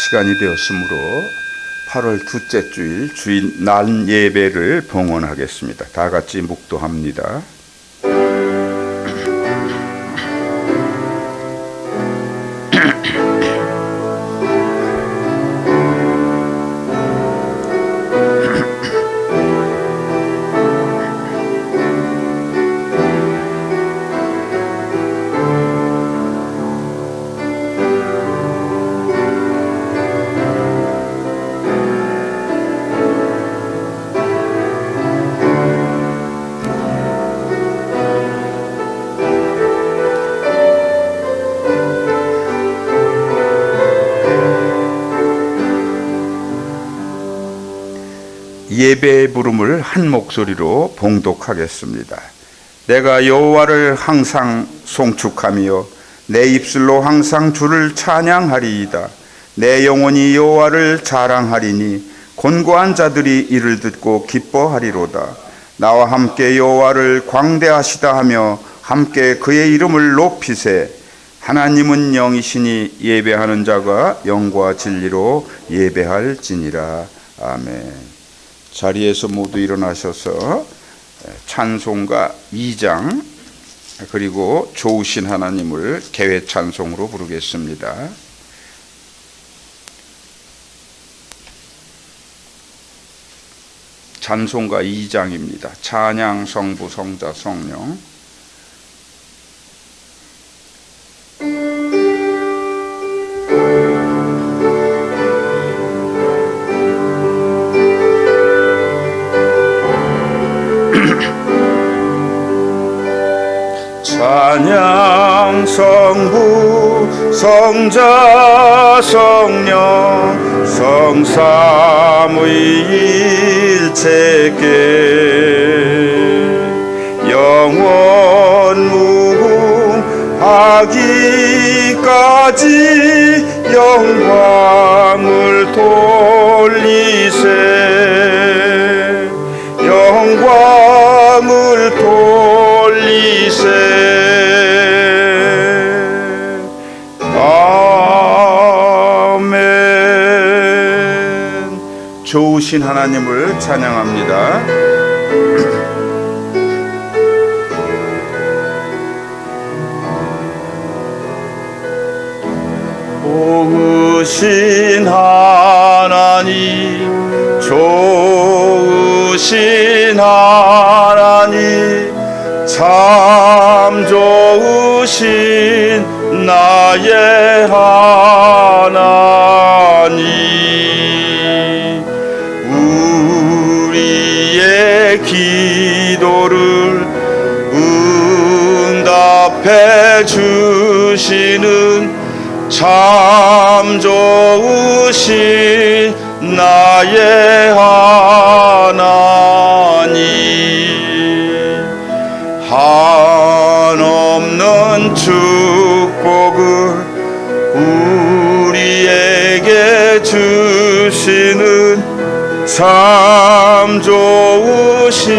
시간이 되었으므로 8월 둘째 주일 주일 날 예배를 봉헌하겠습니다. 다 같이 묵도합니다. 예배의 부름을 한 목소리로 봉독하겠습니다. 내가 여호와를 항상 송축하며 내 입술로 항상 주를 찬양하리이다. 내 영혼이 여호와를 자랑하리니 곤고한 자들이 이를 듣고 기뻐하리로다. 나와 함께 여호와를 광대하시다 하며 함께 그의 이름을 높이세. 하나님은 영이시니 예배하는 자가 영과 진리로 예배할지니라. 아멘. 자리에서 모두 일어나셔서 찬송가 2장 그리고 좋으신 하나님을 개회 찬송으로 부르겠습니다. 찬송가 2장입니다. 찬양 성부 성자 성령. 찬양 성부 성자 성령 성삼위일체께 영원 무궁하기까지 영광을 돌리세. 영광을 돌리세. 좋으신 하나님을 찬양합니다. 좋으신 하나님, 좋으신 하나님, 참 좋으신 나의 하나님. 우리의 기도를 응답해 주시는 참 좋으신 나의 하나님. 한없는 축복을 우리에게 주시는 참 좋으신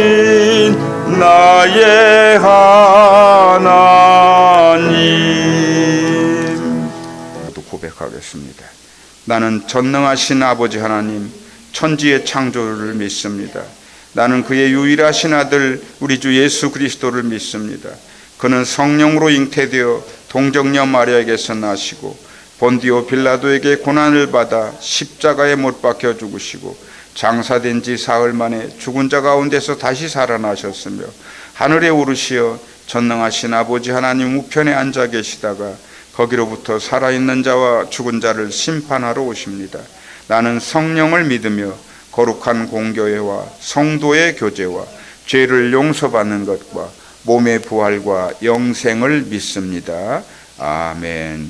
나의 하나님. 모두 고백하겠습니다. 나는 전능하신 아버지 하나님, 천지의 창조를 믿습니다. 나는 그의 유일하신 아들 우리 주 예수 그리스도를 믿습니다. 그는 성령으로 잉태되어 동정녀 마리아에게서 나시고 본디오 빌라도에게 고난을 받아 십자가에 못 박혀 죽으시고 장사된 지 사흘 만에 죽은 자 가운데서 다시 살아나셨으며 하늘에 오르시어 전능하신 아버지 하나님 우편에 앉아 계시다가 거기로부터 살아있는 자와 죽은 자를 심판하러 오십니다. 나는 성령을 믿으며 거룩한 공교회와 성도의 교제와 죄를 용서받는 것과 몸의 부활과 영생을 믿습니다. 아멘.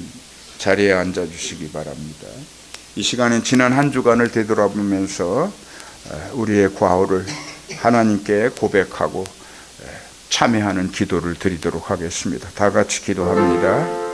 자리에 앉아주시기 바랍니다. 이 시간엔 지난 한 주간을 되돌아보면서 우리의 과오를 하나님께 고백하고 참여하는 기도를 드리도록 하겠습니다. 다 같이 기도합니다.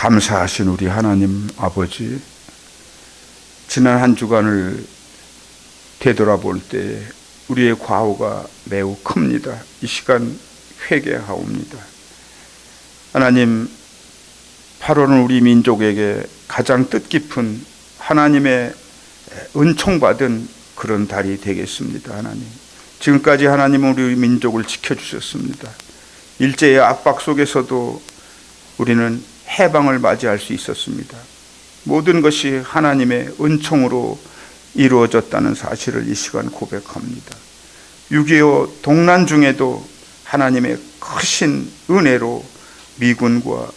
감사하신 우리 하나님 아버지, 지난 한 주간을 되돌아볼 때 우리의 과오가 매우 큽니다. 이 시간 회개하옵니다. 하나님, 8월은 우리 민족에게 가장 뜻깊은 하나님의 은총받은 그런 달이 되겠습니다. 하나님, 지금까지 하나님은 우리 민족을 지켜주셨습니다. 일제의 압박 속에서도 우리는 해방을 맞이할 수 있었습니다. 모든 것이 하나님의 은총으로 이루어졌다는 사실을 이 시간 고백합니다. 6.25 동란 중에도 하나님의 크신 은혜로 미군과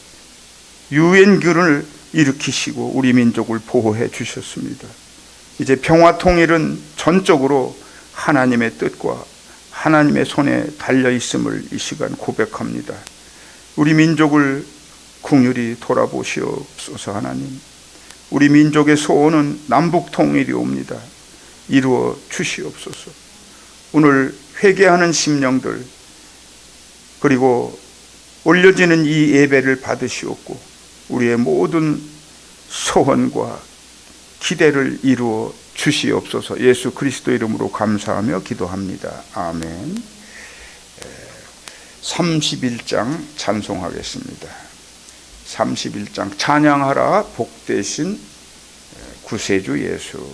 유엔군을 일으키시고 우리 민족을 보호해 주셨습니다. 이제 평화 통일은 전적으로 하나님의 뜻과 하나님의 손에 달려 있음을 이 시간 고백합니다. 우리 민족을 긍휼히 돌아보시옵소서. 하나님, 우리 민족의 소원은 남북 통일이옵니다. 이루어 주시옵소서. 오늘 회개하는 심령들, 그리고 올려지는 이 예배를 받으시옵고 우리의 모든 소원과 기대를 이루어 주시옵소서. 예수 그리스도 이름으로 감사하며 기도합니다. 아멘. 31장 찬송하겠습니다. 31장 찬양하라 복되신 구세주 예수.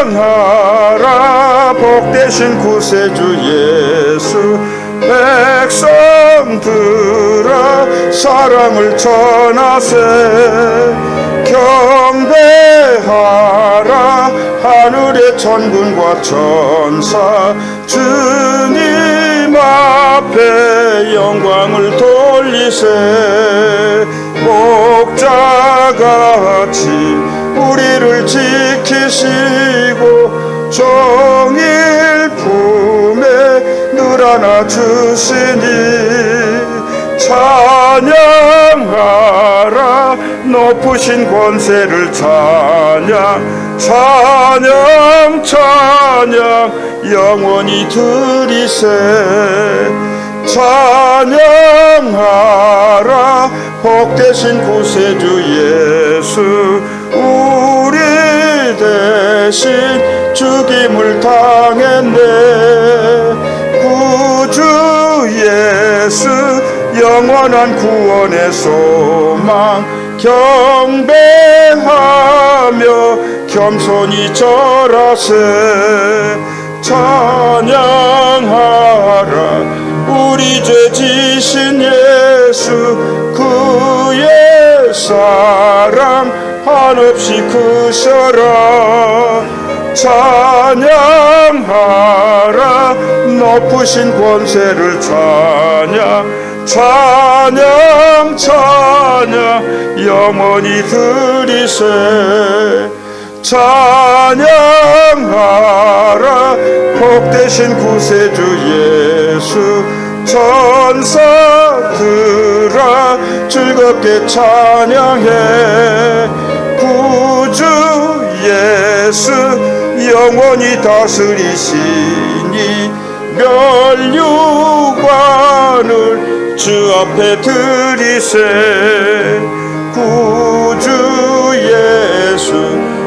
찬양하라 복되신 구세주 예수. 백성들아 사랑을 전하세. 경배하라 하늘의 천군과 천사. 주님 앞에 영광을 돌리세. 목자같이 우리를 지키시고 종일 품에 늘 안아주시니. 찬양하라 높으신 권세를. 찬양 찬양 찬양 영원히 드리세. 찬양하라 복되신 구세주 예수. 우리 대신 죽임을 당했네. 구주 예수 영원한 구원의 소망. 경배하며 겸손히 절하세. 찬양하라 우리 죄 지신 예수. 그의 사랑 한없이 크셔라. 찬양하라 높으신 권세를. 찬양 찬양 찬양 영원히 드리세. 찬양하라 복되신 구세주 예수. 천사들아 즐겁게 찬양해. 구주 예수 영원히 다스리시니. 멸류관을 주 앞에 드리세. 구주 예수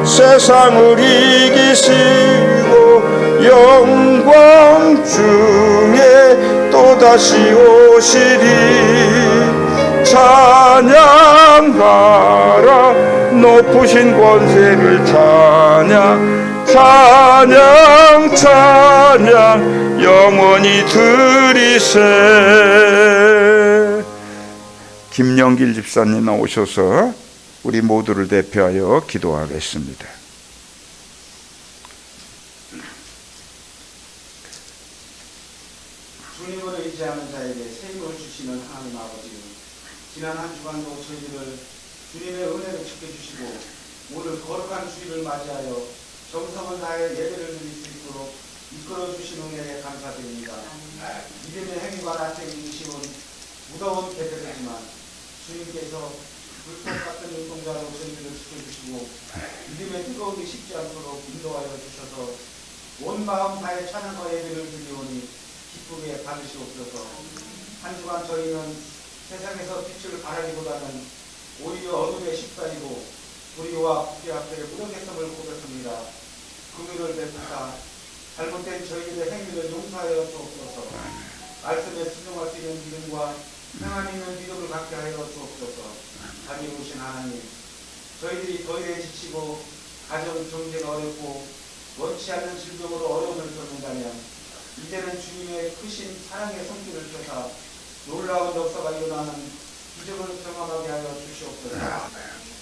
세상을 이기시고 영광 중에 또다시 오시리. 찬양하라 높으신 권세를. 찬양 찬양 찬양 영원히 드리세. 김영길 집사님 나오셔서 우리 모두를 대표하여 기도하겠습니다. 주님을 의지하는 자에게 새 힘을 주시는 하나님 아버지, 지난 한 주간도 저희들을 주님의 은혜로 지켜주시고 오늘 거룩한 주일을 맞이하여 정성을 다해 예배를 드릴 수 있도록 이끌어 주신 은혜에 감사드립니다. 믿음의 행위가 나태해지시는 무더운 계절이지만 주님께서 불꽃 같은 눈동자로 저희들을 지켜주시고 믿음의 뜨거움이 식지 않도록 인도하여 주셔서 온 마음 다해 찬양과 예배를 드리오니 기쁘게 받으시옵소서. 한 주간 저희는 세상에서 빛을 바라기보다는 오히려 어둠에 휩싸이고 불의와 부패 앞에 무력했음을 고백합니다. 긍휼을 베푸사 잘못된 저희들의 행위를 용서하여 주옵소서. 말씀에 순종할 수 있는 믿음과 평안 있는 믿음을 갖게 하여 주옵소서. 자비로우신 하나님, 저희들이 더위에 지치고 가정 경제가 어렵고 원치 않는 질병으로 어려움을 겪는다면 이제는 주님의 크신 사랑의 손길을 펴사 놀라운 역사가 일어나는 기적을 경험하게 하여 주시옵소서.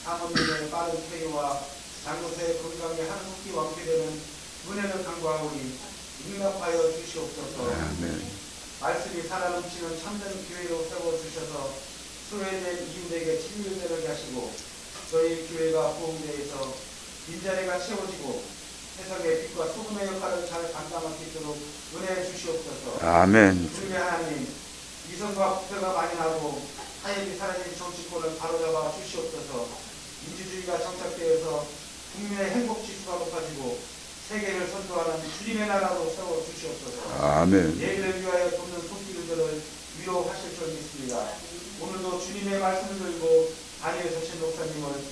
사모님의 빠른 쾌유와 장로세의 건강에 한국이 완쾌되는 은혜를 간구하오니 응답하여 주시옵소서. 말씀이 살아넘치는 참된 교회로 세워주셔서 소외된 이웃에게 친밀되게 하시고 저희 교회가 부흥대에서 빈자리가 채워지고 세상의 빛과 소금의 역할을 잘 감당할 수 있도록 은혜해 주시옵소서. 아멘. 주님의 하나님, 이성과 부패가 많이 나고 타협이 사라진 정치권을 바로잡아 주시옵소서. 민주주의가 정착되어서 국민의 행복 지수가 높아지고 세계를 선도하는 주님의 나라로 세워 주시옵소서. 아멘. 예배를 위하여 돕는 손길들을 위로하실 줄 믿습니다. 오늘도 주님의 말씀을 들고 다니엘 서신 목사님을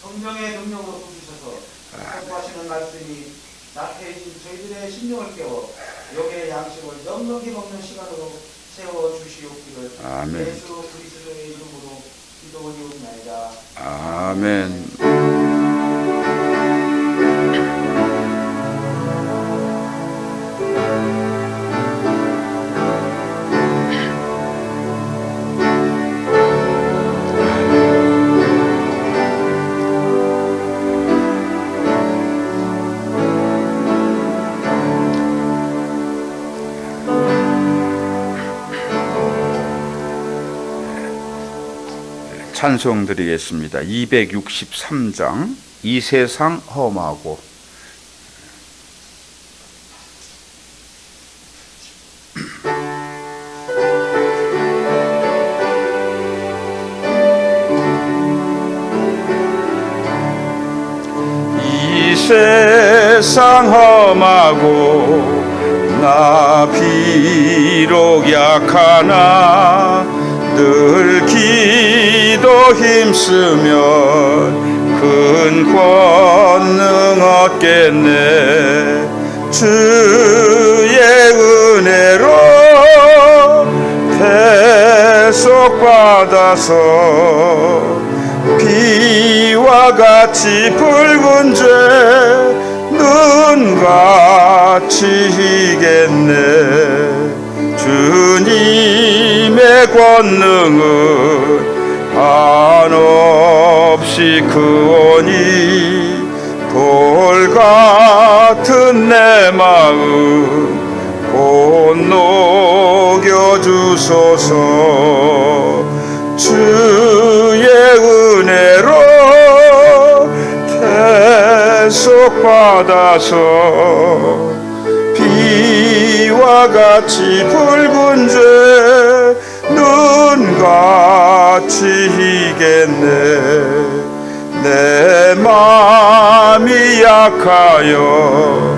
성령의 능력으로 도주셔서 선포하시는 말씀이 나태해진 저희들의 심령을 깨워 영의 양식을 넉넉히 먹는 시간으로 세워 주시옵기를 아멘. 예수 그리스도의 이름으로 기도드리옵나이다. 아멘. 찬송 드리겠습니다. 263장 이 세상 험하고. 이 세상 험하고 나 비록 약하나 늘 기도 힘쓰면 큰 권능 얻겠네. 주의 은혜로 대속받아서 비와 같이 붉은 죄 눈같이 희겠네. 주님의 권능은 한없이 크오니 돌 같은 내 마음 곧 녹여주소서. 주의 은혜로 대속받아서 비와 같이 붉은 죄 눈같이 희겠네. 내 맘이 약하여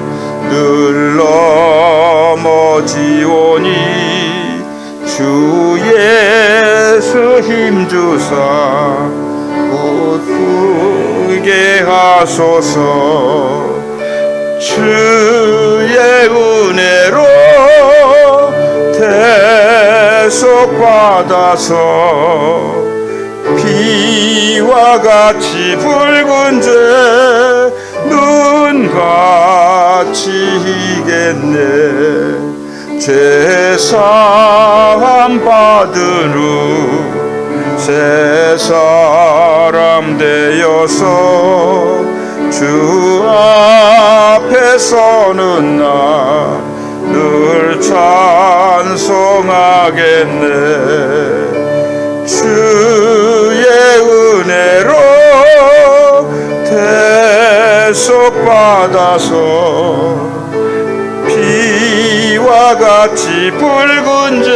늘 넘어지오니 주 예수 힘주사 웃게 하소서. 주의 은혜로 대속받아서 비와 같이 붉은 죄 눈같이 희겠네. 죄사함 받은 후 새 사람 되어서 주 앞에 서는 나 늘 찬송하겠네. 주의 은혜로 대속받아서 비와 같이 붉은 죄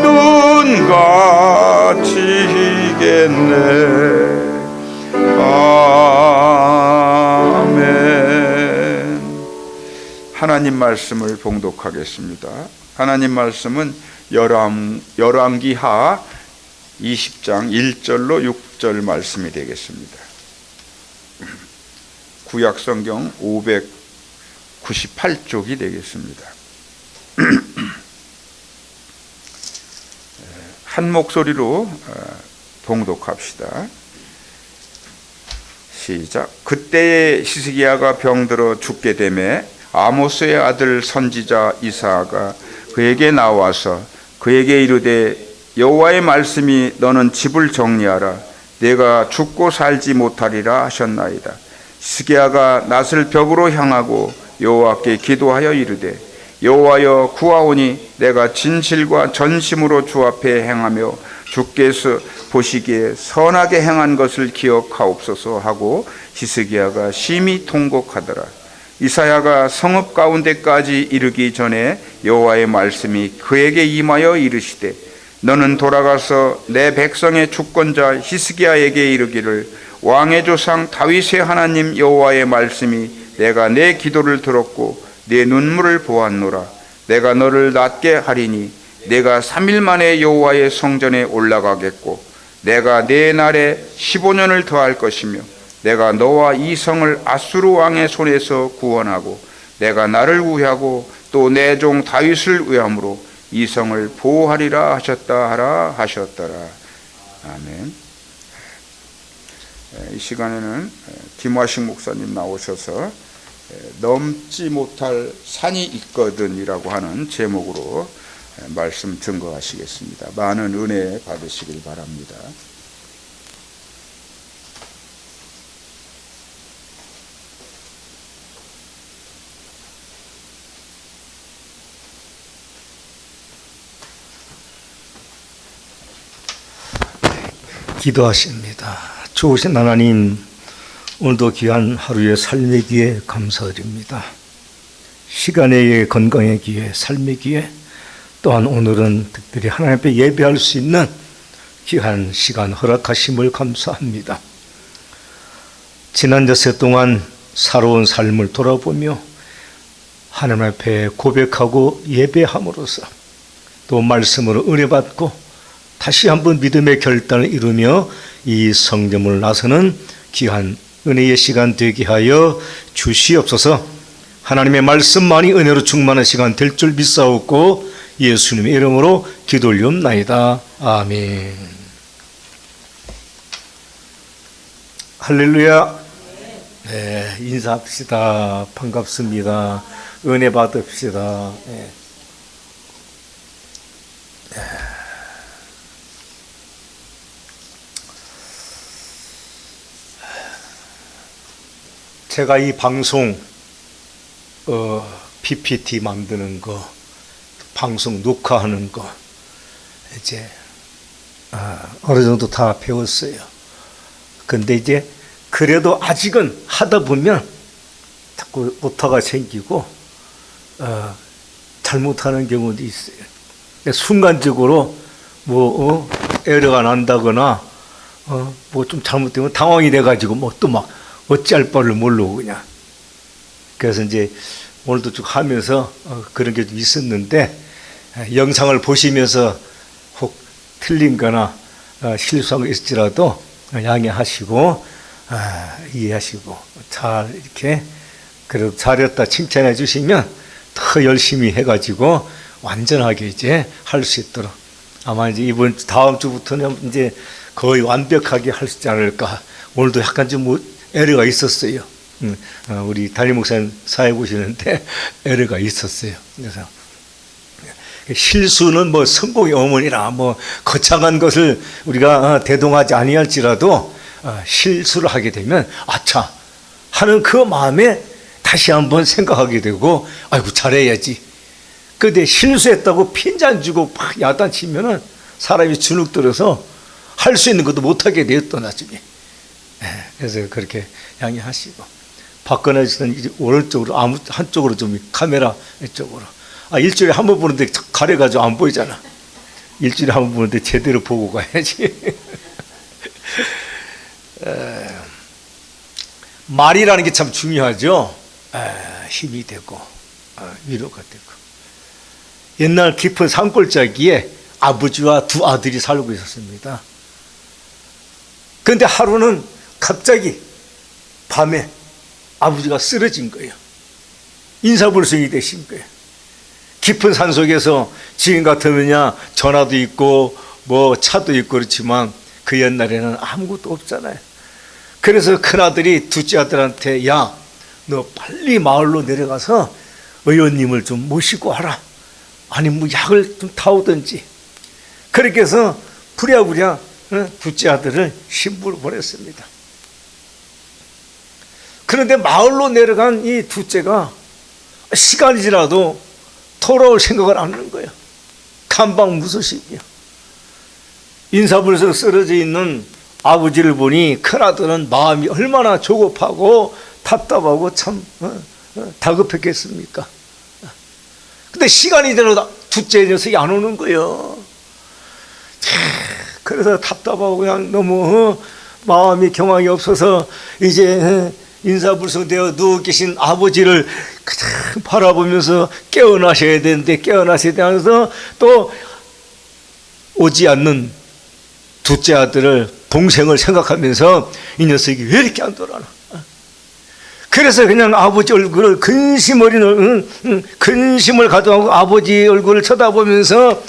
눈같이 주시겠네. 아멘. 하나님 말씀을 봉독하겠습니다. 하나님 말씀은 열왕기하 20장 1절로 6절 말씀이 되겠습니다. 구약성경 598쪽이 되겠습니다. 한 목소리로 봉독합시다. 시작. 그때에 히스기야가 병들어 죽게 되매 아모스의 아들 선지자 이사야가 그에게 나와서 그에게 이르되 여호와의 말씀이 너는 집을 정리하라. 내가 죽고 살지 못하리라 하셨나이다. 히스기야가 낫을 벽으로 향하고 여호와께 기도하여 이르되 여호와여 구하오니 내가 진실과 전심으로 주 앞에 행하며 주께서 보시기에 선하게 행한 것을 기억하옵소서 하고 히스기야가 심히 통곡하더라. 이사야가 성읍 가운데까지 이르기 전에 여호와의 말씀이 그에게 임하여 이르시되 너는 돌아가서 내 백성의 주권자 히스기야에게 이르기를 왕의 조상 다윗의 하나님 여호와의 말씀이 내가 내 기도를 들었고 내 눈물을 보았노라. 내가 너를 낫게 하리니 내가 3일 만에 여호와의 성전에 올라가겠고 내가 내 날에 15년을 더할 것이며 내가 너와 이 성을 아수르 왕의 손에서 구원하고 내가 나를 위하고 또 내 종 다윗을 위함으로 이 성을 보호하리라 하셨다 하라 하셨더라. 아멘. 이 시간에는 김화식 목사님 나오셔서 넘지 못할 산이 있거든이라고 하는 제목으로 말씀 증거하시겠습니다. 많은 은혜 받으시길 바랍니다. 기도하십니다. 좋으신 하나님, 오늘도 귀한 하루의 삶의 기회 감사드립니다. 시간의 건강의 기회, 삶의 기회, 또한 오늘은 특별히 하나님 앞에 예배할 수 있는 귀한 시간 허락하심을 감사합니다. 지난 엿새 동안 살아온 삶을 돌아보며 하나님 앞에 고백하고 예배함으로써 또 말씀으로 은혜 받고 다시 한번 믿음의 결단을 이루며 이 성전을 나서는 귀한 은혜의 시간 되게 하여 주시옵소서. 하나님의 말씀만이 은혜로 충만한 시간 될 줄 믿사옵고 예수님의 이름으로 기도 올리옵나이다. 아멘. 할렐루야. 네, 인사합시다. 반갑습니다. 은혜 받읍시다. 네. 제가 이 방송 PPT 만드는 거, 방송 녹화하는 거 이제 어느 정도 다 배웠어요. 근데 이제 그래도 아직은 하다 보면 자꾸 오타가 생기고 잘못하는 경우도 있어요. 순간적으로 뭐 에러가 난다거나 뭐 좀 잘못되면 당황이 돼가지고 뭐 또 막 어찌할 바를 모르고 그냥. 그래서 이제 오늘도 쭉 하면서 그런 게 좀 있었는데 영상을 보시면서 혹 틀린 거나 실수한 거 있을지라도 양해하시고 이해하시고 잘 이렇게 그래도 잘했다 칭찬해 주시면 더 열심히 해가지고 완전하게 이제 할 수 있도록 아마 이제 다음 주부터는 이제 거의 완벽하게 할 수 있지 않을까. 오늘도 약간 좀 에러가 있었어요. 우리 담임 목사님 사회 보시는데 에러가 있었어요. 그래서 실수는 뭐 성공의 어머니라 뭐 거창한 것을 우리가 대동하지 아니할지라도 실수를 하게 되면 아차 하는 그 마음에 다시 한번 생각하게 되고 아이고 잘해야지. 근데 실수했다고 핀잔 주고 막 야단치면은 사람이 주눅 들어서 할 수 있는 것도 못하게 되었던 나중에. 그래서 그렇게 양해하시고 박근혜 씨는 이제 오른쪽으로 한쪽으로 좀 카메라 이쪽으로 일주일에 한 번 보는데 가려가지고 안 보이잖아. 일주일에 한 번 보는데 제대로 보고 가야지. 말이라는 게 참 중요하죠. 힘이 되고 위로가 되고. 옛날 깊은 산골짜기에 아버지와 두 아들이 살고 있었습니다. 그런데 하루는 갑자기 밤에 아버지가 쓰러진 거예요. 인사불성이 되신 거예요. 깊은 산속에서 지금 같으면야 전화도 있고 뭐 차도 있고 그렇지만 그 옛날에는 아무것도 없잖아요. 그래서 큰아들이 둘째 아들한테 야, 너 빨리 마을로 내려가서 의원님을 좀 모시고 와라. 아니 뭐 약을 좀 타오든지. 그렇게 해서 부랴부랴 둘째 아들을 신부로 보냈습니다. 그런데 마을로 내려간 이 둘째가 시간이 지나도 돌아올 생각을 안 하는 거예요. 간방무소식이요. 인사불성 쓰러져 있는 아버지를 보니 큰아들은 마음이 얼마나 조급하고 답답하고 참 다급했겠습니까? 근데 시간이 지나도 둘째 녀석이 안 오는 거예요. 그래서 답답하고 그냥 너무 마음이 경황이 없어서 이제 인사불성되어 누워 계신 아버지를 그냥 바라보면서 깨어나셔야 되는데 깨어나셔야 되면서 또 오지 않는 둘째 아들을 동생을 생각하면서 이 녀석이 왜 이렇게 안 돌아나. 그래서 그냥 아버지 얼굴을 근심을 가져가고 아버지 얼굴을 쳐다보면서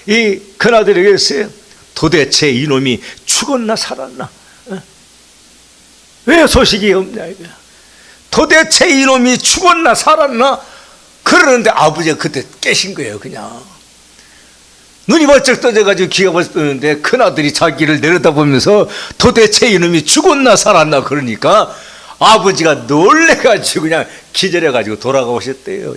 이 큰아들에게 했어요. 도대체 이놈이 죽었나 살았나? 왜 소식이 없냐 이거야. 도대체 이놈이 죽었나 살았나? 그러는데 아버지가 그때 깨신 거예요. 그냥 눈이 번쩍 떠져가지고 귀가 번쩍 뜨는데 큰아들이 자기를 내려다보면서 도대체 이놈이 죽었나 살았나 그러니까 아버지가 놀래가지고 그냥 기절해가지고 돌아가오셨대요.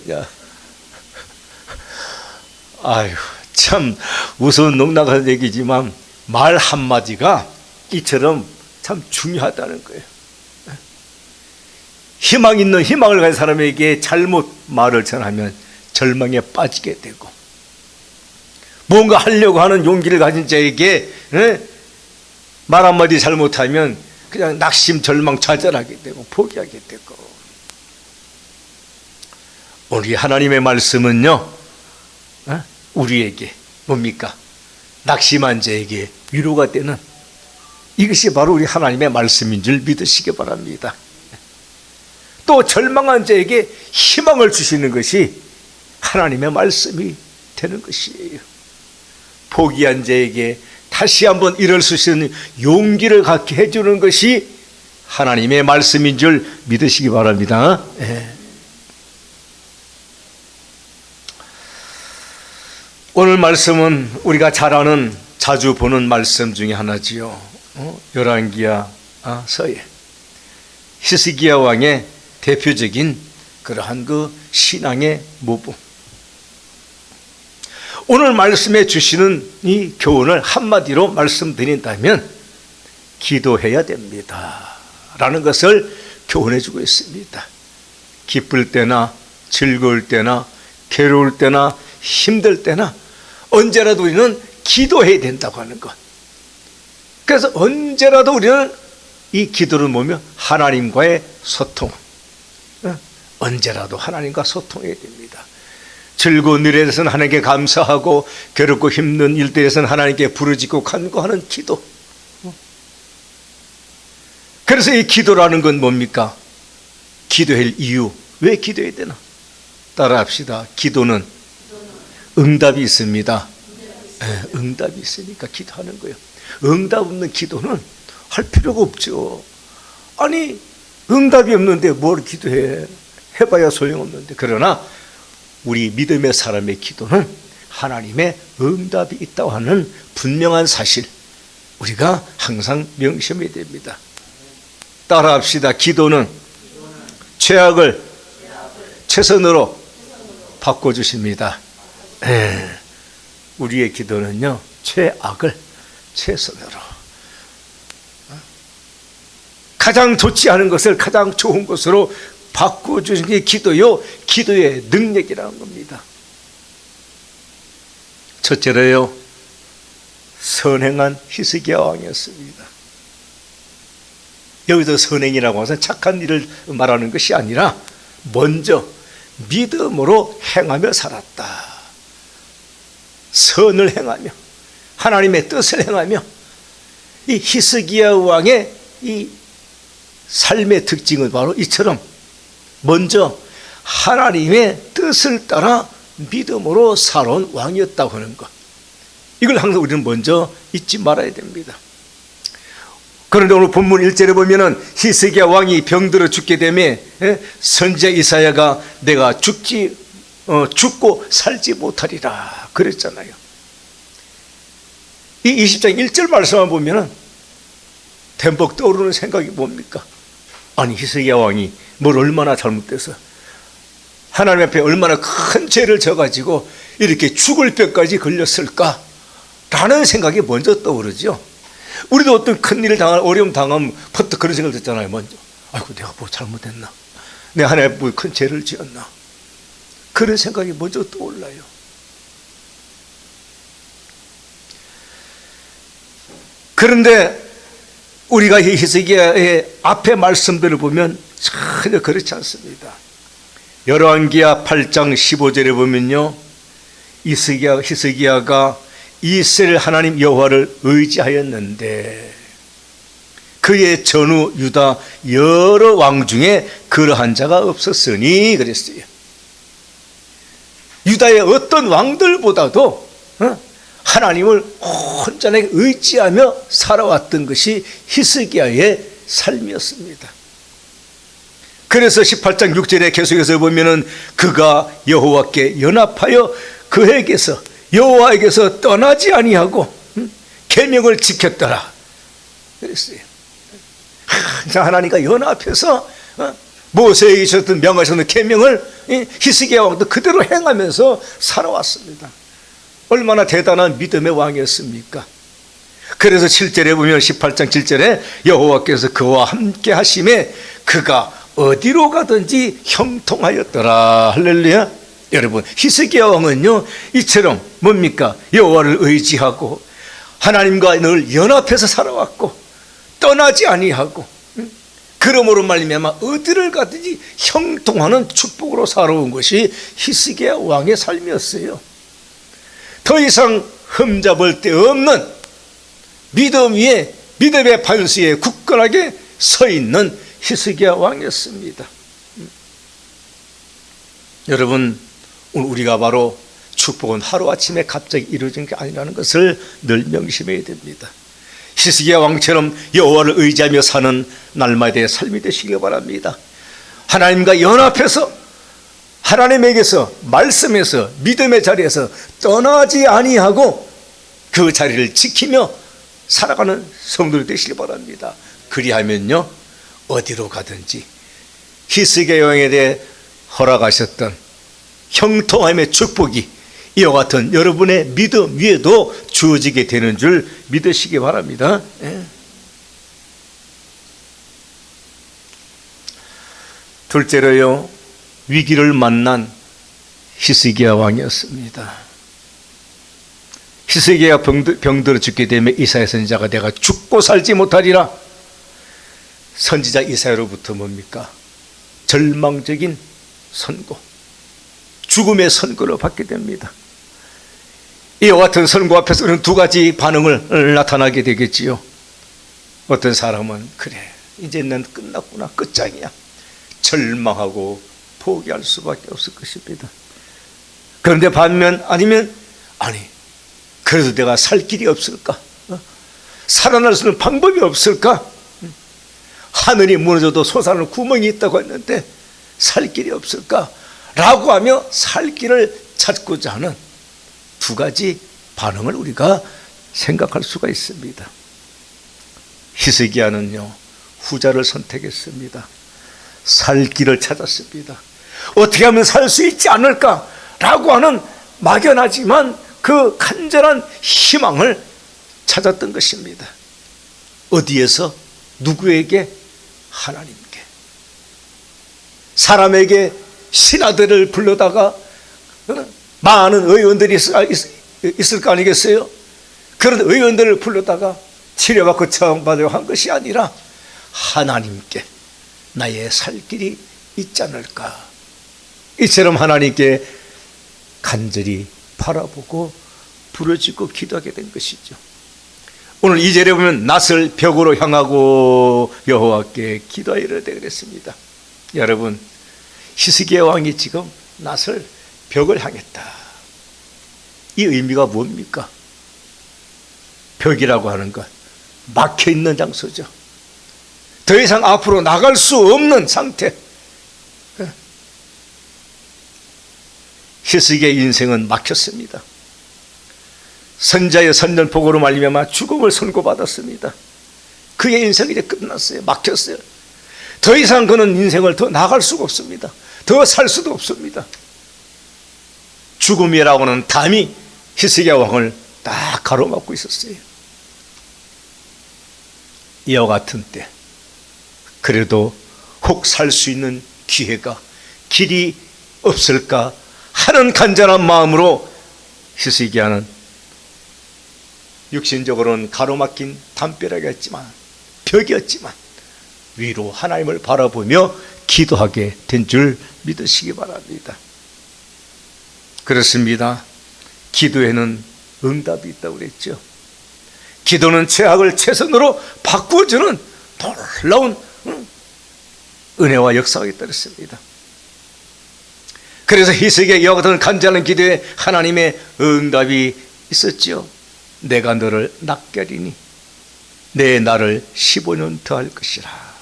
아유, 참 우스운 농락한 얘기지만 말 한마디가 이처럼 참 중요하다는 거예요. 희망 있는 희망을 가진 사람에게 잘못 말을 전하면 절망에 빠지게 되고, 뭔가 하려고 하는 용기를 가진 자에게 말 한마디 잘못하면 그냥 낙심, 절망, 좌절하게 되고 포기하게 되고. 우리 하나님의 말씀은요, 우리에게 뭡니까? 낙심한 자에게 위로가 되는, 이것이 바로 우리 하나님의 말씀인 줄 믿으시기 바랍니다. 또 절망한 자에게 희망을 주시는 것이 하나님의 말씀이 되는 것이에요. 포기한 자에게 다시 한번 일어설 수 있는 용기를 갖게 해주는 것이 하나님의 말씀인 줄 믿으시기 바랍니다. 오늘 말씀은 우리가 잘 아는, 자주 보는 말씀 중에 하나지요. 열왕기야 서예, 히스기야 왕의 대표적인 그러한 그 신앙의 모범. 오늘 말씀해 주시는 이 교훈을 한마디로 말씀드린다면 기도해야 됩니다 라는 것을 교훈해 주고 있습니다. 기쁠 때나 즐거울 때나 괴로울 때나 힘들 때나 언제라도 우리는 기도해야 된다고 하는 것. 그래서 언제라도 우리는 이 기도를 보며 하나님과의 소통, 언제라도 하나님과 소통해야 됩니다. 즐거운 일에 대해서는 하나님께 감사하고, 괴롭고 힘든 일들에 대해서는 하나님께 부르짖고 간구하는 기도. 그래서 이 기도라는 건 뭡니까? 기도할 이유. 왜 기도해야 되나? 따라합시다. 기도는 응답이 있습니다. 응답이 있으니까 기도하는 거예요. 응답 없는 기도는 할 필요가 없죠. 아니, 응답이 없는데 뭘 기도해? 해봐야 소용없는데. 그러나 우리 믿음의 사람의 기도는 하나님의 응답이 있다고 하는 분명한 사실, 우리가 항상 명심해야 됩니다. 따라합시다. 기도는 최악을 최선으로 바꿔주십니다. 우리의 기도는요, 최악을 최선으로, 가장 좋지 않은 것을 가장 좋은 것으로 바꿔주신 게 기도요, 기도의 능력이라는 겁니다. 첫째로요, 선행한 히스기야 왕이었습니다. 여기서 선행이라고 해서 착한 일을 말하는 것이 아니라 먼저 믿음으로 행하며 살았다. 선을 행하며 하나님의 뜻을 행하며, 이 히스기야 왕의 이 삶의 특징은 바로 이처럼 먼저 하나님의 뜻을 따라 믿음으로 살아온 왕이었다고 하는 것, 이걸 항상 우리는 먼저 잊지 말아야 됩니다. 그런데 오늘 본문 1절에 보면은 히스기야 왕이 병들어 죽게 되며 선지자 이사야가 내가 죽고 살지 못하리라 그랬잖아요. 이 20장 1절 말씀만 보면은 댐벅 떠오르는 생각이 뭡니까? 아니, 히스기야 왕이 뭘 얼마나 잘못돼서 하나님 앞에 얼마나 큰 죄를 져가지고 이렇게 죽을 병까지 걸렸을까? 라는 생각이 먼저 떠오르죠. 우리도 어떤 큰일을 어려움 당하면 퍼뜩 그런 생각을 듣잖아요. 먼저 아이고, 내가 뭐 잘못했나? 내가 하나님 앞에 뭐 큰 죄를 지었나? 그런 생각이 먼저 떠올라요. 그런데 우리가 히스기야의 앞에 말씀들을 보면 전혀 그렇지 않습니다. 열왕기야 8장 15절에 보면요, 히스기야가 이스라엘 하나님 여호와를 의지하였는데 그의 전후 유다 여러 왕 중에 그러한 자가 없었으니 그랬어요. 유다의 어떤 왕들보다도 하나님을 온전하게 의지하며 살아왔던 것이 히스기야의 삶이었습니다. 그래서 18장 6절에 계속해서 보면은 그가 여호와께 연합하여 그에게서 여호와에게서 떠나지 아니하고 계명을 지켰더라 그랬어요. 하나님과 연합해서 모세에게 주셨던 명하셨던 계명을 히스기야 왕도 그대로 행하면서 살아왔습니다. 얼마나 대단한 믿음의 왕이었습니까? 그래서 7절에 보면 18장 7절에 여호와께서 그와 함께 하심에 그가 어디로 가든지 형통하였더라. 할렐루야. 여러분, 히스기야 왕은요 이처럼 뭡니까? 여호와를 의지하고 하나님과 늘 연합해서 살아왔고 떠나지 아니하고 그러므로 말미암아 어디를 가든지 형통하는 축복으로 살아온 것이 히스기야 왕의 삶이었어요. 더 이상 흠잡을 데 없는 믿음 위에 믿음의 반수에 굳건하게 서 있는 히스기야 왕이었습니다. 여러분, 오늘 우리가 바로 축복은 하루아침에 갑자기 이루어진 게 아니라는 것을 늘 명심해야 됩니다. 히스기야 왕처럼 여호와를 의지하며 사는 날마다의 삶이 되시기 바랍니다. 하나님과 연합해서 하나님에게서 말씀에서 믿음의 자리에서 떠나지 아니하고 그 자리를 지키며 살아가는 성도들 되시기 바랍니다. 그리하면요 어디로 가든지 히스기야 왕에 대해 허락하셨던 형통함의 축복이 이와 같은 여러분의 믿음 위에도 주어지게 되는 줄 믿으시기 바랍니다. 둘째로요, 위기를 만난 히스기야 왕이었습니다. 히스기야가 병들어 죽게 되면 이사야 선지자가 내가 죽고 살지 못하리라. 선지자 이사야로부터 뭡니까? 절망적인 선고, 죽음의 선고를 받게 됩니다. 이와 같은 선고 앞에서는 두 가지 반응을 나타나게 되겠지요. 어떤 사람은 그래 이제 난 끝났구나, 끝장이야, 절망하고 포기할 수밖에 없을 것입니다. 그런데 반면 아니 그래도 내가 살 길이 없을까? 살아날 수 있는 방법이 없을까? 하늘이 무너져도 솟아나는 구멍이 있다고 했는데 살 길이 없을까? 라고 하며 살 길을 찾고자 하는 두 가지 반응을 우리가 생각할 수가 있습니다. 히스기야는요 후자를 선택했습니다. 살 길을 찾았습니다. 어떻게 하면 살 수 있지 않을까라고 하는 막연하지만 그 간절한 희망을 찾았던 것입니다. 어디에서? 누구에게? 하나님께. 사람에게 신하들을 불러다가 많은 의원들이 있을 거 아니겠어요? 그런 의원들을 불러다가 치료받고 처방받으려고 한 것이 아니라 하나님께 나의 살 길이 있지 않을까. 이처럼 하나님께 간절히 바라보고 부르짖고 기도하게 된 것이죠. 오늘 2절에 보면 낯을 벽으로 향하고 여호와께 기도하이르되 그랬습니다. 여러분, 히스기야 왕이 지금 낯을 벽을 향했다. 이 의미가 뭡니까? 벽이라고 하는 것, 막혀있는 장소죠. 더 이상 앞으로 나갈 수 없는 상태. 히스기야의 인생은 막혔습니다. 선자의 선전포고로 말미암아 죽음을 선고받았습니다. 그의 인생이 이제 끝났어요. 막혔어요. 더 이상 그는 인생을 더 나갈 수가 없습니다. 더 살 수도 없습니다. 죽음이라고 하는 담이 히스기야 왕을 딱 가로막고 있었어요. 이와 같은 때 그래도 혹 살 수 있는 기회가, 길이 없을까 하는 간절한 마음으로 히스기야는 육신적으로는 가로막힌 담벼락이었지만, 벽이었지만 위로 하나님을 바라보며 기도하게 된 줄 믿으시기 바랍니다. 그렇습니다. 기도에는 응답이 있다고 그랬죠. 기도는 죄악을 최선으로 바꾸어주는 놀라운 은혜와 역사가 있다고 했습니다. 그래서 히스기야 이와 같은 간절한 기도에 하나님의 응답이 있었죠. 내가 너를 낫게 하리니 내 날을 15년 더할 것이라.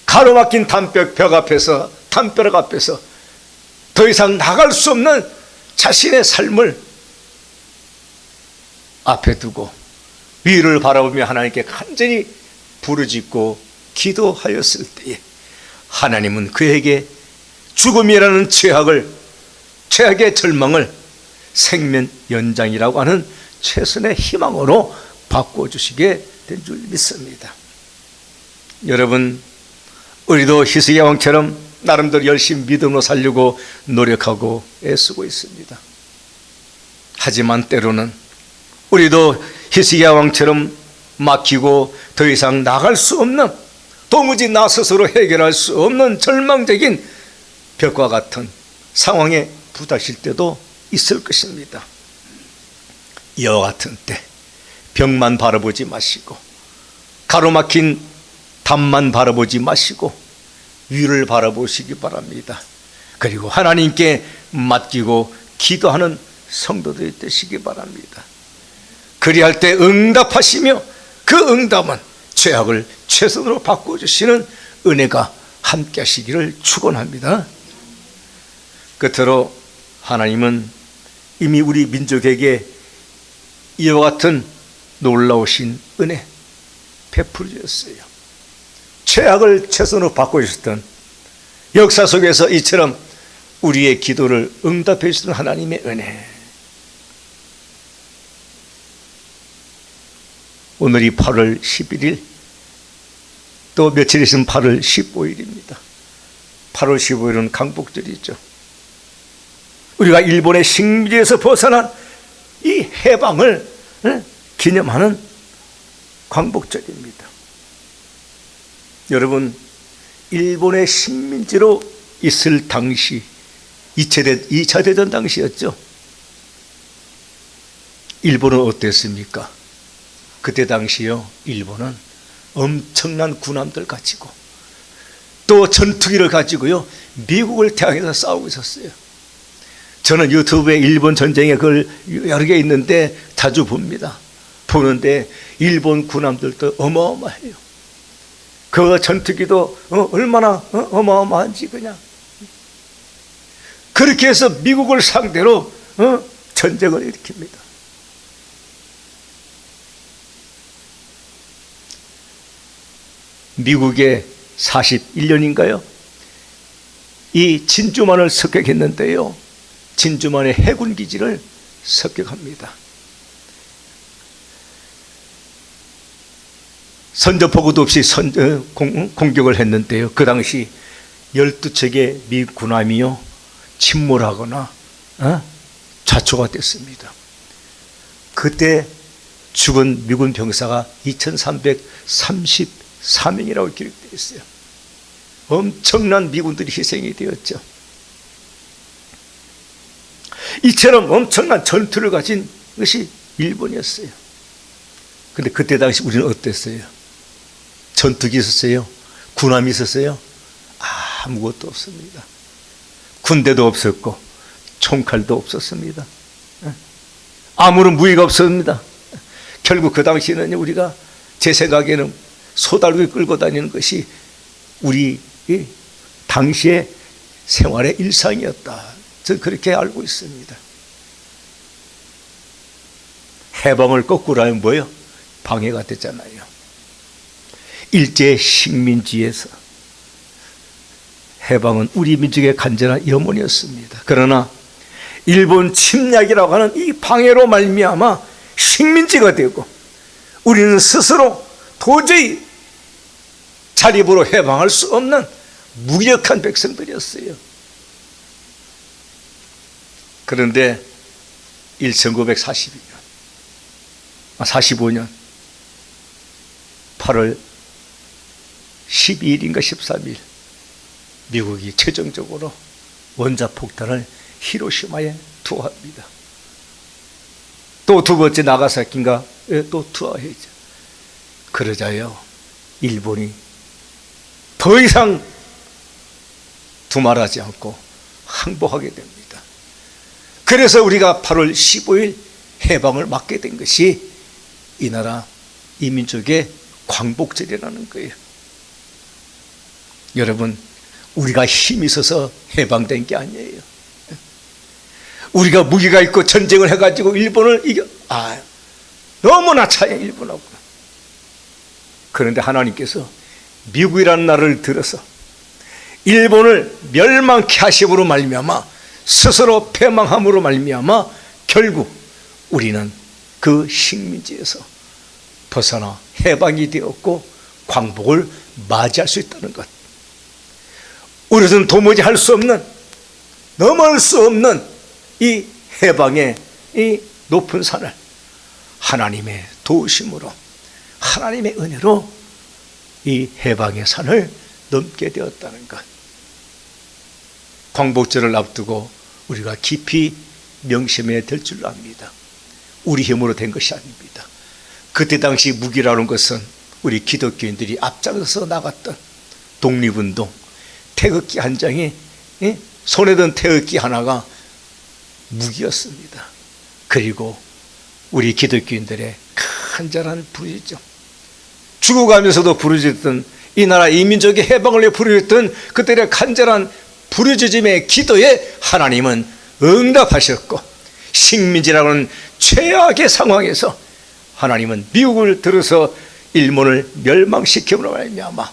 가로막힌 벽 앞에서, 담벼락 앞에서 더 이상 나갈 수 없는 자신의 삶을 앞에 두고 위를 바라보며 하나님께 간절히 부르짖고 기도하였을 때에 하나님은 그에게 죽음이라는 최악의 절망을 생명 연장이라고 하는 최선의 희망으로 바꿔주시게 된 줄 믿습니다. 여러분, 우리도 히스기야 왕처럼 나름대로 열심히 믿음으로 살려고 노력하고 애쓰고 있습니다. 하지만 때로는 우리도 히스기야 왕처럼 막히고 더 이상 나갈 수 없는, 도무지 나 스스로 해결할 수 없는 절망적인 벽과 같은 상황에 부닥칠 때도 있을 것입니다. 이와 같은 때 벽만 바라보지 마시고, 가로막힌 담만 바라보지 마시고 위를 바라보시기 바랍니다. 그리고 하나님께 맡기고 기도하는 성도들이 되시기 바랍니다. 그리할 때 응답하시며 그 응답은 죄악을 최선으로 바꿔주시는 은혜가 함께 하시기를 축원합니다. 끝으로 하나님은 이미 우리 민족에게 이와 같은 놀라우신 은혜 베풀어 주셨어요. 죄악을 최선으로 바꿔주셨던 역사 속에서 이처럼 우리의 기도를 응답해 주시는 하나님의 은혜. 오늘이 8월 11일, 또 며칠 있으면 8월 15일입니다. 8월 15일은 강복절이죠. 우리가 일본의 식민지에서 벗어난 이 해방을 기념하는 광복절입니다. 여러분, 일본의 식민지로 있을 당시 2차 대전 당시였죠. 일본은 어땠습니까? 그때 당시요, 일본은 엄청난 군함들 가지고 또 전투기를 가지고요 미국을 대항해서 싸우고 있었어요. 저는 유튜브에 일본 전쟁에 그걸 여러 개 있는데 자주 봅니다. 보는데 일본 군함들도 어마어마해요. 그 전투기도 얼마나 어마어마한지 그냥. 그렇게 해서 미국을 상대로 전쟁을 일으킵니다. 미국의 41년인가요? 이 진주만을 습격했는데요, 진주만의 해군 기지를 습격합니다. 선전포고도 없이 공격을 했는데요, 그 당시 12척의 미 군함이요 침몰하거나 자초가 됐습니다. 그때 죽은 미군 병사가 2334명이라고 기록되어 있어요. 엄청난 미군들이 희생이 되었죠. 이처럼 엄청난 전투를 가진 것이 일본이었어요. 근데 그때 당시 우리는 어땠어요? 전투기 있었어요? 군함이 있었어요? 아무것도 없습니다. 군대도 없었고 총칼도 없었습니다. 아무런 무기가 없었습니다. 결국 그 당시에는 우리가 제 생각에는 소달구이 끌고 다니는 것이 우리 당시의 생활의 일상이었다. 저는 그렇게 알고 있습니다. 해방을 거꾸로 하면 뭐예요? 방해가 됐잖아요. 일제 식민지에서 해방은 우리 민족의 간절한 염원이었습니다. 그러나 일본 침략이라고 하는 이 방해로 말미암아 식민지가 되고 우리는 스스로 도저히 자립으로 해방할 수 없는 무력한 백성들이었어요. 그런데 1945년 8월 12일인가 13일 미국이 최종적으로 원자폭탄을 히로시마에 투하합니다. 또 두 번째 나가사키인가 또 투하했죠. 그러자요 일본이 더 이상 두말하지 않고 항복하게 됩니다. 그래서 우리가 8월 15일 해방을 맞게 된 것이 이 나라 이 민족의 광복절이라는 거예요. 여러분, 우리가 힘이 있어서 해방된 게 아니에요. 우리가 무기가 있고 전쟁을 해가지고 일본을 너무나 차이 일본하고. 그런데 하나님께서 미국이라는 나라를 들어서 일본을 멸망케 하심으로 말미암아 스스로 패망함으로 말미암아 결국 우리는 그 식민지에서 벗어나 해방이 되었고 광복을 맞이할 수 있다는 것. 우리는 도무지 할 수 없는, 넘을 수 없는 이 해방의 이 높은 산을 하나님의 도우심으로, 하나님의 은혜로 이 해방의 산을 넘게 되었다는 것. 광복절을 앞두고 우리가 깊이 명심해야 될 줄 압니다. 우리 힘으로 된 것이 아닙니다. 그때 당시 무기라는 것은 우리 기독교인들이 앞장서서 나갔던 독립운동, 태극기 한 장이, 손에 든 태극기 하나가 무기였습니다. 그리고 우리 기독교인들의 간절한 부르짖음, 죽어가면서도 부르짖던 이 나라 이 민족의 해방을 위해 부르짖던 그들의 간절한 부르짖음의 기도에 하나님은 응답하셨고, 식민지라는 최악의 상황에서 하나님은 미국을 들어서 일본을 멸망시킴으로 말미암아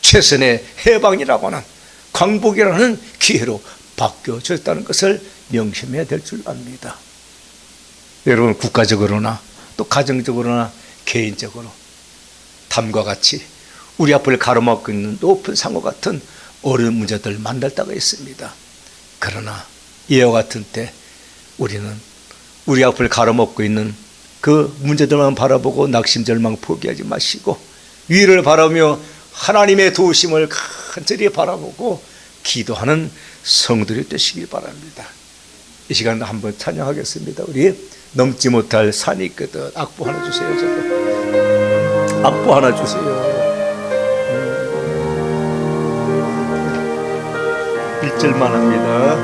최선의 해방이라고 하는 광복이라는 기회로 바뀌어졌다는 것을 명심해야 될 줄 압니다. 여러분, 국가적으로나 또 가정적으로나 개인적으로 다음과 같이 우리 앞을 가로막고 있는 높은 상호 같은 어려운 문제들 만날 때가 있습니다. 그러나 이와 같은 때 우리는 우리 앞을 가로막고 있는 그 문제들만 바라보고 낙심절망 포기하지 마시고 위를 바라며 하나님의 도우심을 간절히 바라보고 기도하는 성도들이 되시길 바랍니다. 이 시간 한번 찬양하겠습니다. 우리 넘지 못할 산이 있거든. 악보 하나 주세요. 저도 악보 하나 주세요. 1절만 합니다.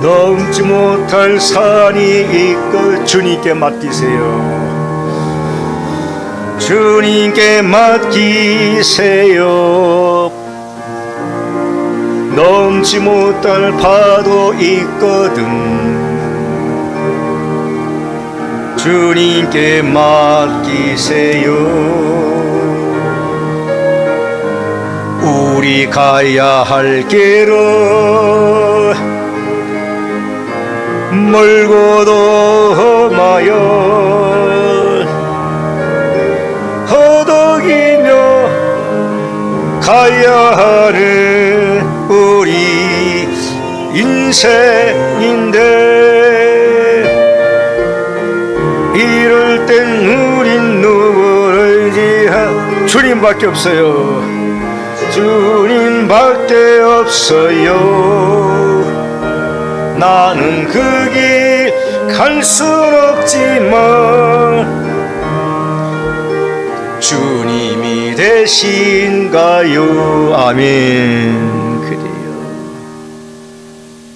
넘지 못할 산이 있고 주님께 맡기세요. 주님께 맡기세요. 넘지 못할 파도 있거든. 주님께 맡기세요. 우리 가야 할 길은 멀고도 험하여 허덕이며 가야 하는 우리 인생인데 땐 우린 누구를 의지하 주님밖에 없어요. 주님밖에 없어요. 나는 그 길 갈 순 없지만 주님이 되신가요? 아멘. 그래요.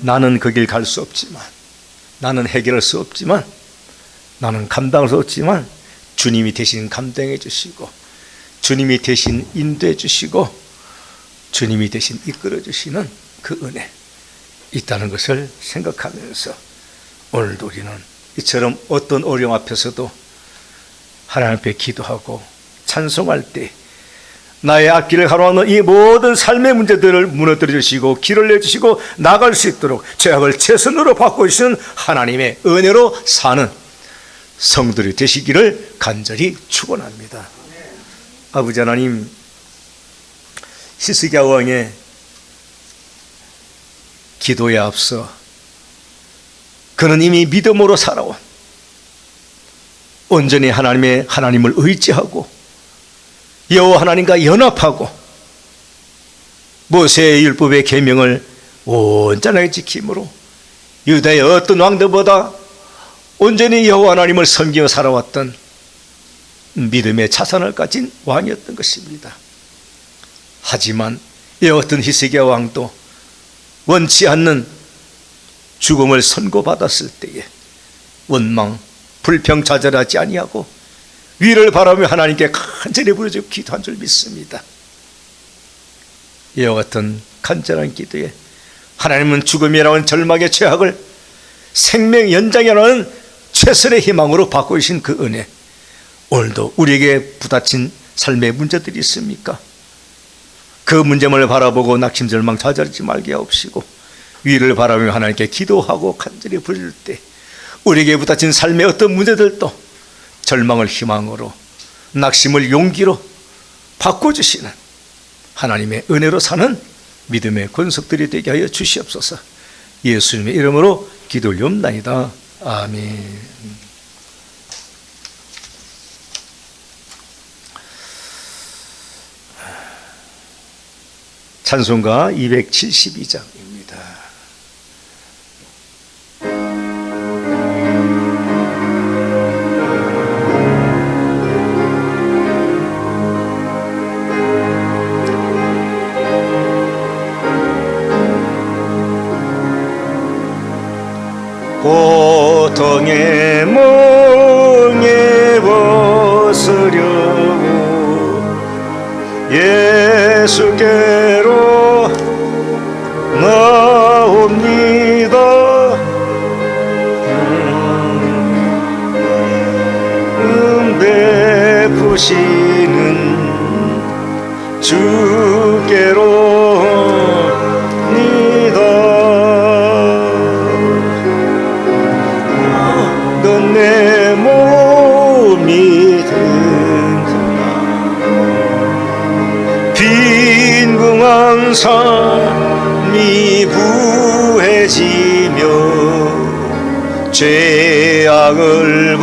나는 그 길 갈 수 없지만, 나는 해결할 수 없지만, 나는 감당할 수 없지만 주님이 대신 감당해 주시고, 주님이 대신 인도해 주시고, 주님이 대신 이끌어 주시는 그 은혜 있다는 것을 생각하면서 오늘도 우리는 이처럼 어떤 어려움 앞에서도 하나님 앞에 기도하고 찬송할 때 나의 앞길을 가로막는 이 모든 삶의 문제들을 무너뜨려 주시고 길을 내주시고 나갈 수 있도록 죄악을 최선으로 바꿔주시는 하나님의 은혜로 사는 성도들이 되시기를 간절히 축원합니다. 아버지 하나님, 히스기야 왕의 기도에 앞서 그는 이미 믿음으로 살아온, 온전히 하나님을 의지하고 여호와 하나님과 연합하고 모세의 율법의 계명을 온전하게 지킴으로 유다의 어떤 왕들보다 온전히 여호와 하나님을 섬기며 살아왔던 믿음의 자산을 가진 왕이었던 것입니다. 하지만 이 어떤 히스기야 왕도 원치 않는 죽음을 선고받았을 때에 원망, 불평자절하지 아니하고 위를 바라며 하나님께 간절히 부르짖고 기도한 줄 믿습니다. 이와 같은 간절한 기도에 하나님은 죽음이라는 절망의 죄악을 생명 연장이라는 최선의 희망으로 바꾸신 그 은혜, 오늘도 우리에게 부딪힌 삶의 문제들이 있습니까? 그 문제만을 바라보고 낙심절망 좌절하지 말게 하옵시고 위를 바라며 하나님께 기도하고 간절히 부를 때 우리에게 부딪힌 삶의 어떤 문제들도 절망을 희망으로, 낙심을 용기로 바꿔주시는 하나님의 은혜로 사는 믿음의 권속들이 되게 하여 주시옵소서. 예수님의 이름으로 기도 올리옵나이다. 아멘. 찬송가 272장입니다. 고통의 멍에 벗으려고 예수께로 나옵니다. 베푸시는 주께로니다. 넌 내 몸이 든다. 빈궁한 삶이 부해지며 죄악을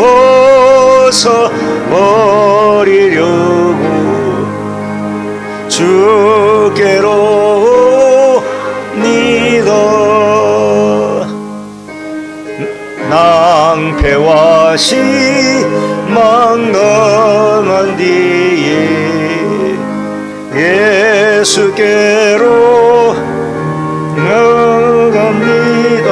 벗어버리려고 주께로 옵니다. 낭패와 실망 당한 뒤에 예수께로 나갑니다.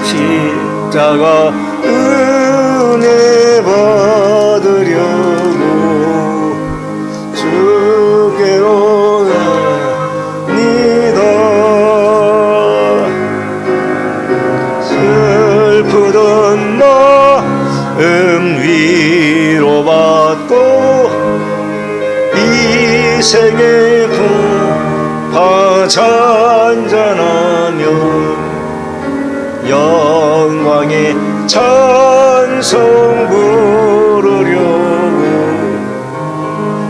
십자가 은혜 받으려고 주께로 갑니다. 슬프던 마음 위로받고 이생의 풍파 잔잔하며 영광의 찬송 부르려고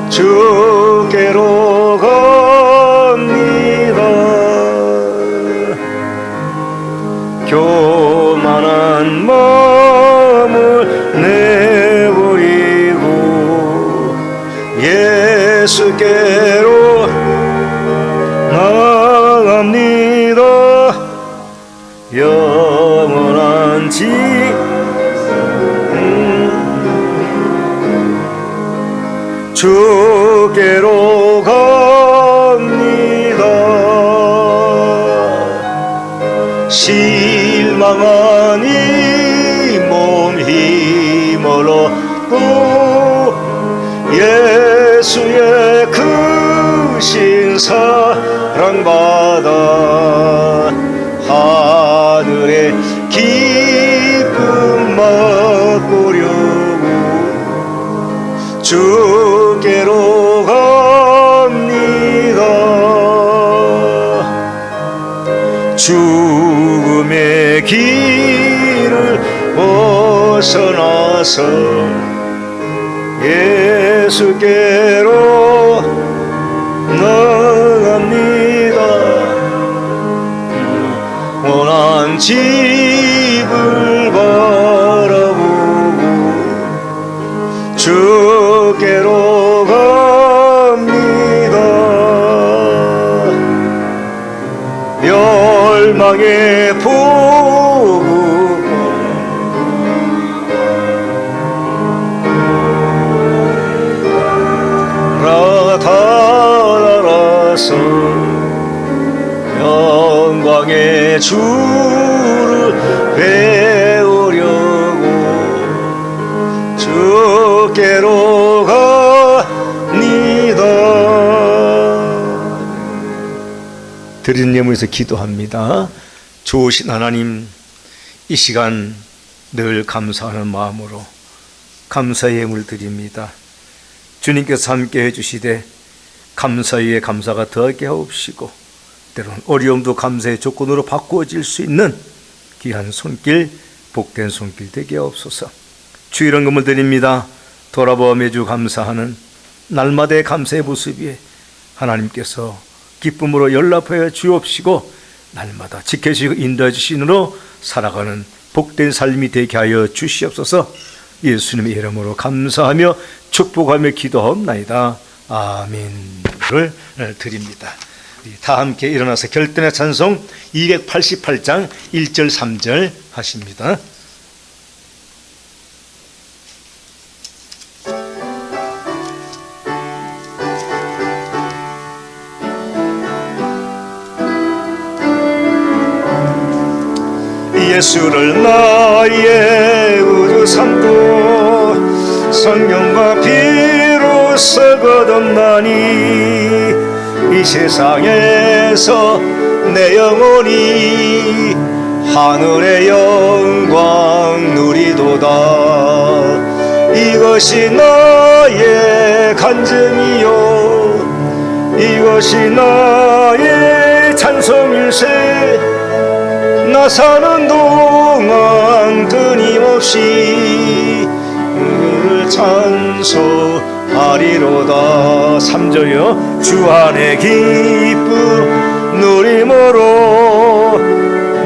주께로 갑니다. 교만한 마음을 내버리고 예수께로 나갑니다. 영원한 주께로 갑니다. 실망한 이 몸 힘으로도 예수의 크신 사랑받아 하늘의 기쁨 맛보려고 주께로 갑니다. 죽음의 길을 벗어나서 예수께로 나갑니다. 원한 집을 바라보고 주께로 갑니다. 멸망의 복음 나타나서 영광의 주를 배우려고 주께로 갑니다. 드린 예물에서 기도합니다. 좋으신 하나님, 이 시간 늘 감사하는 마음으로 감사의 예물 드립니다. 주님께서 함께 해주시되 감사 위에 감사가 더하게 하옵시고 때로는 어려움도 감사의 조건으로 바꾸어질 수 있는 귀한 손길, 복된 손길 되게 하옵소서. 주 이런 것을 드립니다. 돌아보아 매주 감사하는 날마다의 감사의 모습 위에 하나님께서 기쁨으로 연락하여 주옵시고 날마다 지켜주시고 인도해 주시므로 살아가는 복된 삶이 되게 하여 주시옵소서. 예수님의 이름으로 감사하며 축복하며 기도하옵나이다. 아멘을 드립니다. 다 함께 일어나서 결단의 찬송 288장 1절 3절 하십니다. 예수를 나의 구주 삼고 성령과 피로써 거듭나니 이 세상에서 내 영혼이 하늘의 영광 누리도다. 이것이 나의 간증이요 이것이 나의 찬송일세. 나 사는 동안 끊임없이 그를 찬송하리로다. 3절이요. 주 안에 기쁨 누림으로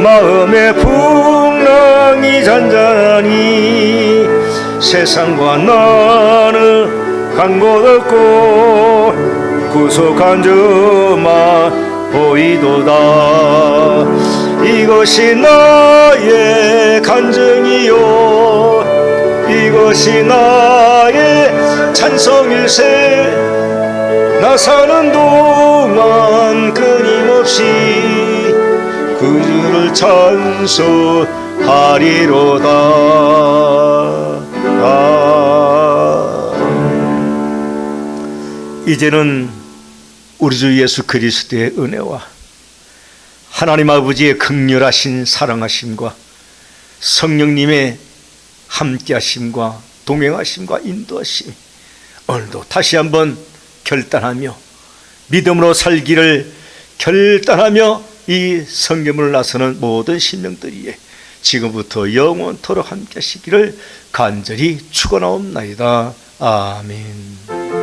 마음의 풍랑이 잔잔하니 세상과 나는 간 곳 없고 구속한 주만 보이도다. 이것이 나의 간증이요 이것이 나의 찬송일세. 나 사는 동안 끊임없이 그 주를 찬송하리로다. 이제는 우리 주 예수 그리스도의 은혜와 하나님 아버지의 극렬하신 사랑하심과 성령님의 함께하심과 동행하심과 인도하심 오늘도 다시 한번 결단하며 믿음으로 살기를 결단하며 이 성경을 나서는 모든 심령들이에 지금부터 영원토록 함께하시기를 간절히 축원하옵나이다. 아멘.